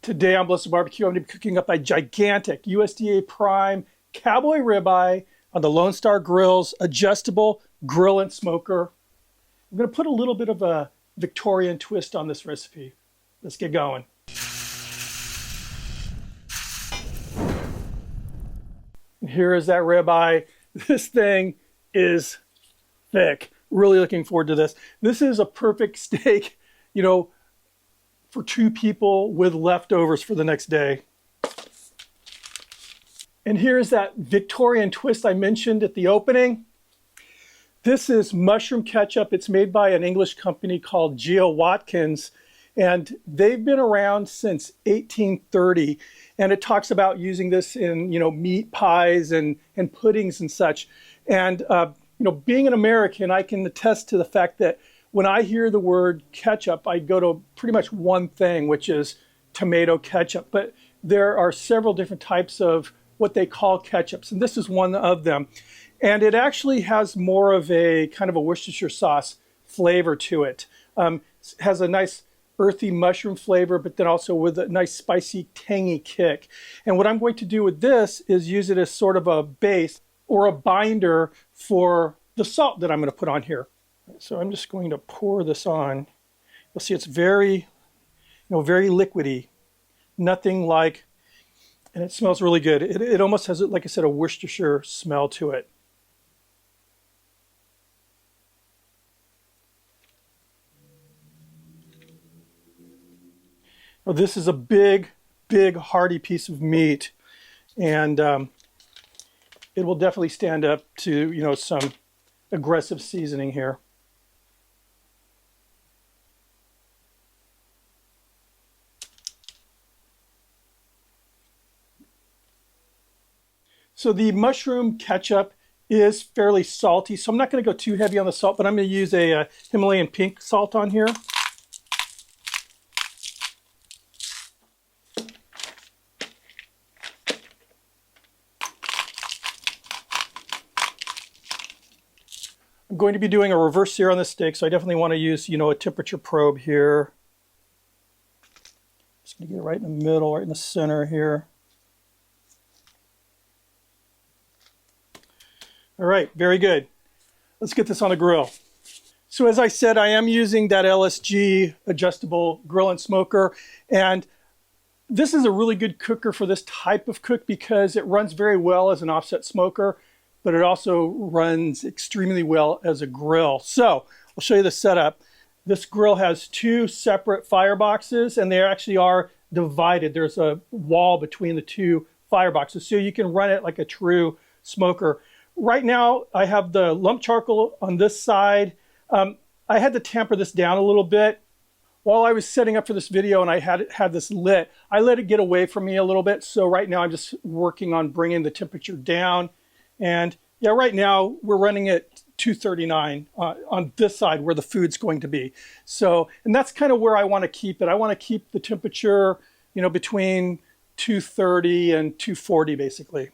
Today on Ballistic BBQ, I'm going to be cooking up a gigantic USDA Prime Cowboy Ribeye on the Lone Star Grill's adjustable grill and smoker. I'm going to put a little bit of a Victorian twist on this recipe. Let's get going. Here is that ribeye. This thing is thick. Really looking forward to this. This is a perfect steak, you know, for two people with leftovers for the next day. And here's that Victorian twist I mentioned at the opening. This is mushroom ketchup. It's made by an English company called Geo Watkins, and they've been around since 1830. And it talks about using this in, you know, meat pies and puddings and such. And you know, being an American, I can attest to the fact that when I hear the word ketchup, I go to pretty much one thing, which is tomato ketchup. But there are several different types of what they call ketchups, and this is one of them. And it actually has more of a kind of a Worcestershire sauce flavor to it. It has a nice earthy mushroom flavor, but then also with a nice spicy, tangy kick. And what I'm going to do with this is use it as sort of a base or a binder for the salt that I'm going to put on here. So I'm just going to pour this on. You'll see it's very, you know, very liquidy. Nothing like, and it smells really good. It almost has, like I said, a Worcestershire smell to it. Well, this is a big, big, hearty piece of meat, and it will definitely stand up to, you know, some aggressive seasoning here. So the mushroom ketchup is fairly salty, so I'm not going to go too heavy on the salt, but I'm going to use a Himalayan pink salt on here. I'm going to be doing a reverse sear on this steak, so I definitely want to use, you know, a temperature probe here. Just going to get it right in the middle, right in the center here. All right, very good. Let's get this on the grill. So as I said, I am using that LSG adjustable grill and smoker, and this is a really good cooker for this type of cook because it runs very well as an offset smoker, but it also runs extremely well as a grill. So I'll show you the setup. This grill has two separate fireboxes, and they actually are divided. There's a wall between the two fireboxes, so you can run it like a true smoker. Right now, I have the lump charcoal on this side. I had to tamper this down a little bit. While I was setting up for this video and I had this lit, I let it get away from me a little bit. So right now I'm just working on bringing the temperature down. And yeah, right now we're running at 239 on this side where the food's going to be. So, and that's kind of where I want to keep it. I want to keep the temperature, you know, between 230 and 240 basically.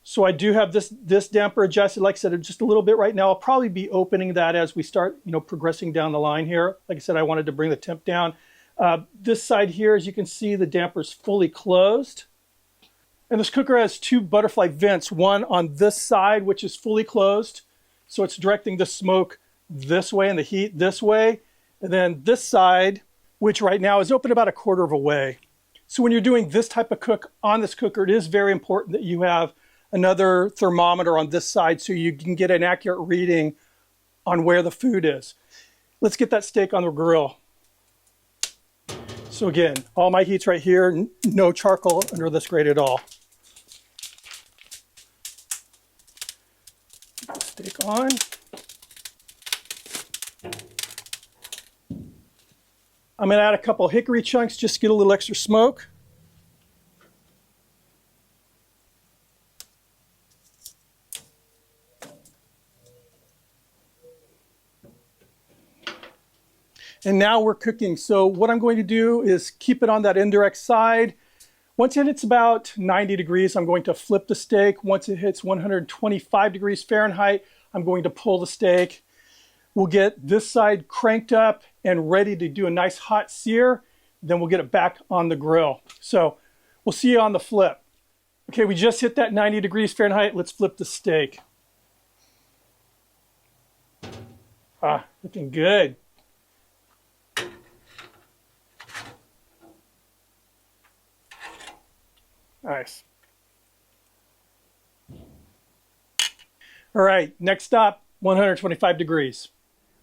So I do have this damper adjusted, like I said, just a little bit right now. I'll probably be opening that as we start, you know, progressing down the line here. Like I said, I wanted to bring the temp down. This side here, as you can see, the damper is fully closed. And this cooker has two butterfly vents, one on this side, which is fully closed. So it's directing the smoke this way and the heat this way. And then this side, which right now is open about a quarter of a way. So when you're doing this type of cook on this cooker, it is very important that you have another thermometer on this side so you can get an accurate reading on where the food is. Let's get that steak on the grill. So again, all my heat's right here, no charcoal under this grate at all. Put the steak on. I'm going to add a couple hickory chunks just to get a little extra smoke. And now we're cooking. So what I'm going to do is keep it on that indirect side. Once it hits about 90 degrees, I'm going to flip the steak. Once it hits 125 degrees Fahrenheit, I'm going to pull the steak. We'll get this side cranked up and ready to do a nice hot sear. then we'll get it back on the grill. So we'll see you on the flip. Okay, we just hit that 90 degrees Fahrenheit. Let's flip the steak. Ah, looking good. Nice. All right, next stop, 125 degrees.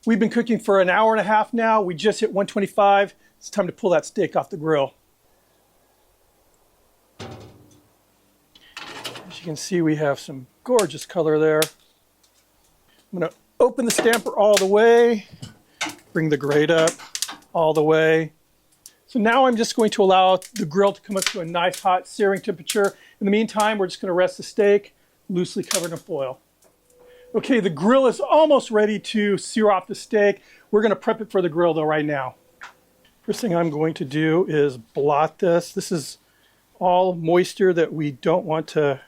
We've been cooking for an hour and a half now. We just hit 125. It's time to pull that steak off the grill. As you can see, we have some gorgeous color there. I'm going to open the stamper all the way, bring the grate up all the way. So now I'm just going to allow the grill to come up to a nice hot searing temperature. In the meantime, we're just going to rest the steak loosely covered in foil. Okay, the grill is almost ready to sear off the steak. We're going to prep it for the grill though right now. First thing I'm going to do is blot this. This is all moisture that we don't want to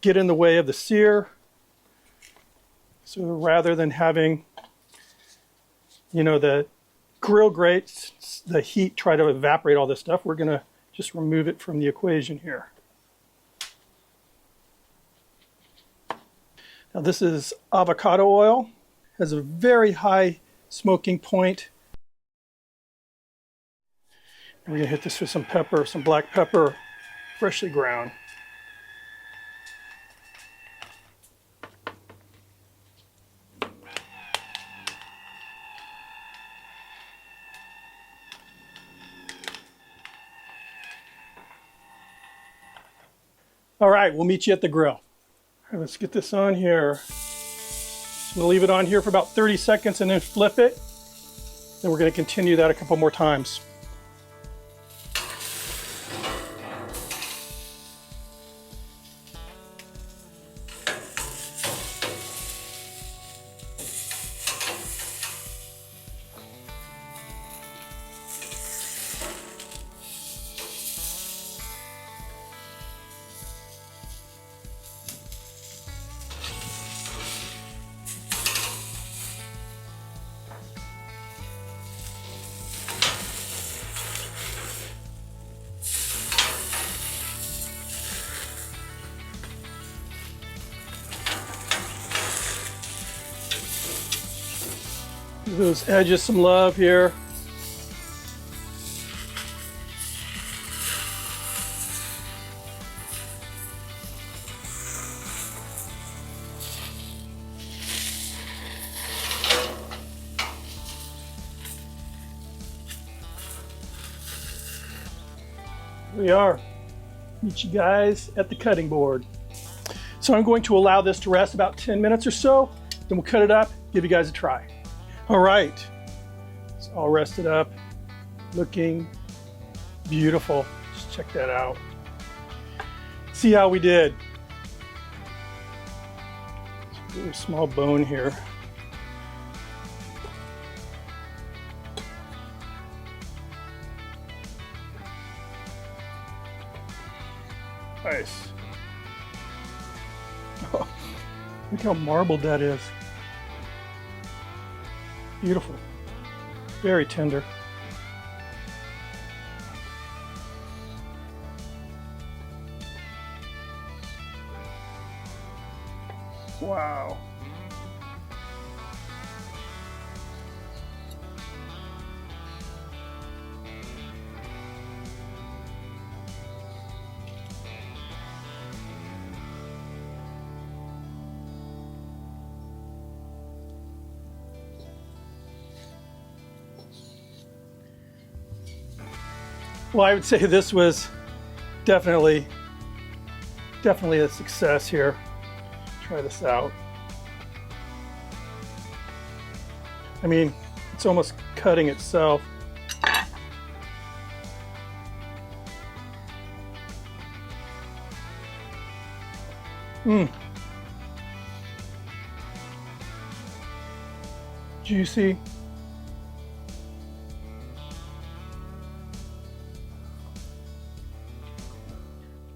get in the way of the sear. So rather than having, the grill grates, the heat try to evaporate all this stuff, we're going to just remove it from the equation here. Now this is avocado oil. Has a very high smoking point. We're going to hit this with some pepper, some black pepper, freshly ground. All right, we'll meet you at the grill. All right, let's get this on here. Just gonna leave it on here for about 30 seconds and then flip it. Then we're gonna continue that a couple more times. Give those edges some love here. Here we are. Meet you guys at the cutting board. So I'm going to allow this to rest about 10 minutes or so, then we'll cut it up, give you guys a try. All right, it's all rested up, looking beautiful. Just check that out. See how we did. It's a really small bone here. Nice. Oh, look how marbled that is. Beautiful. Very tender. Wow. Well, I would say this was definitely a success here. Try this out. I mean, it's almost cutting itself. Juicy.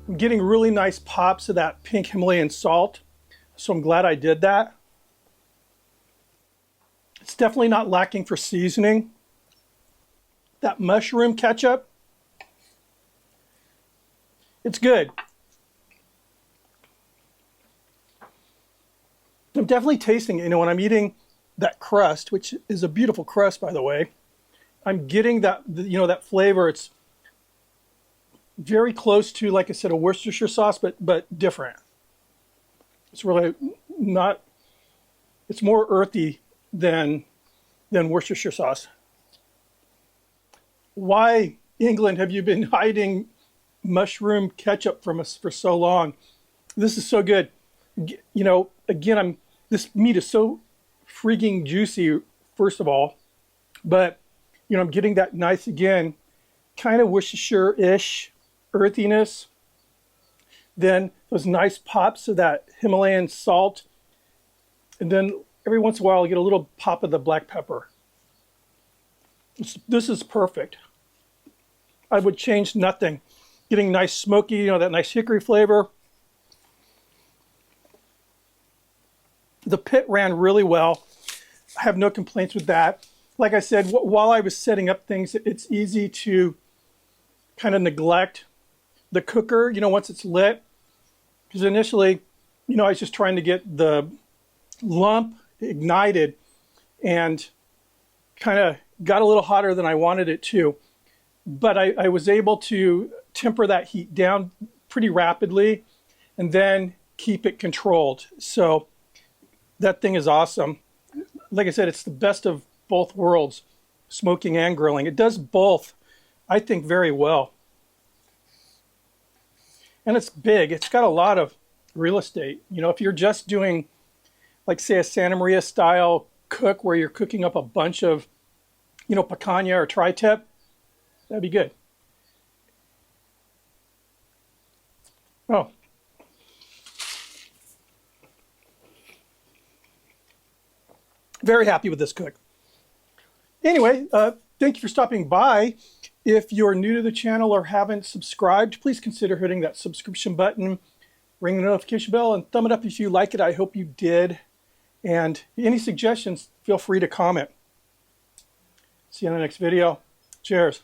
I'm getting really nice pops of that pink Himalayan salt, so I'm glad I did that. It's definitely not lacking for seasoning. that mushroom ketchup. It's good. I'm definitely tasting it. You know, when I'm eating that crust, which is a beautiful crust, by the way, I'm getting that, you know, that flavor. It's very close to, like I said, a Worcestershire sauce, but different. It's really not, it's more earthy than Worcestershire sauce. Why, England, have you been hiding mushroom ketchup from us for so long? This is so good. You know, again, this meat is so freaking juicy, first of all, but, you know, I'm getting that nice, again, kind of Worcestershire-ish earthiness. Then those nice pops of that Himalayan salt. And then every once in a while, I get a little pop of the black pepper. This is perfect. I would change nothing. Getting nice smoky, you know, that nice hickory flavor. The pit ran really well. I have no complaints with that. Like I said, while I was setting up things, it's easy to kind of neglect the cooker, you know, once it's lit. Because initially, you know, I was just trying to get the lump ignited and kind of got a little hotter than I wanted it to. But I was able to temper that heat down pretty rapidly and then keep it controlled. So that thing is awesome. Like I said, it's the best of both worlds, smoking and grilling. It does both, I think, very well. And it's big. It's got a lot of real estate. You know, if you're just doing, like, say, a Santa Maria style cook where you're cooking up a bunch of, you know, picanha or tri-tip, that'd be good. Oh. Very happy with this cook. Anyway, thank you for stopping by. If you're new to the channel or haven't subscribed, please consider hitting that subscription button, ring the notification bell, and thumb it up if you like it. I hope you did. And any suggestions, feel free to comment. See you in the next video. Cheers.